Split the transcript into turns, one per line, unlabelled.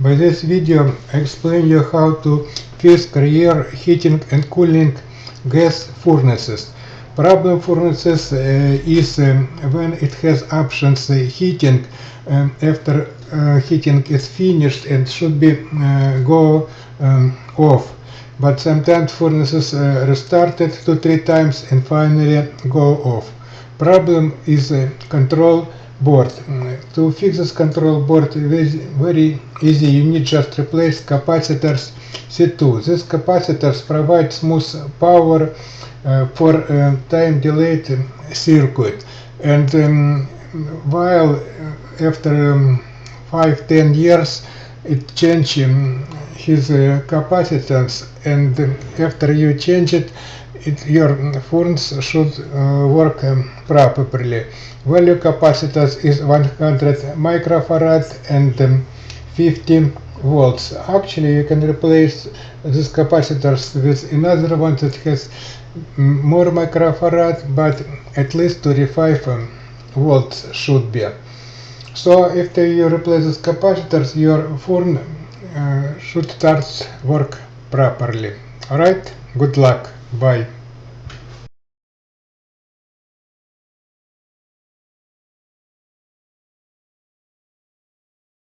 By this video I explain you how to fix rear heating and cooling gas furnaces. Problem furnaces is when it has options heating after heating is finished and should be go off. But sometimes furnaces restarted 2-3 times and finally go off. Problem is control board. To fix this control board is very easy. You need just replace capacitors C2. These capacitors provide smooth power for time delayed circuit, and while after 5-10 years it change his capacitance, and after you change it, your furnace should work properly. Value capacitance is 100 microfarad and 50 volts. Actually, you can replace these capacitors with another one that has more microfarad, but at least 35 volts should be. So after you replace these capacitors, your furnace should start work properly. Alright, good luck, bye.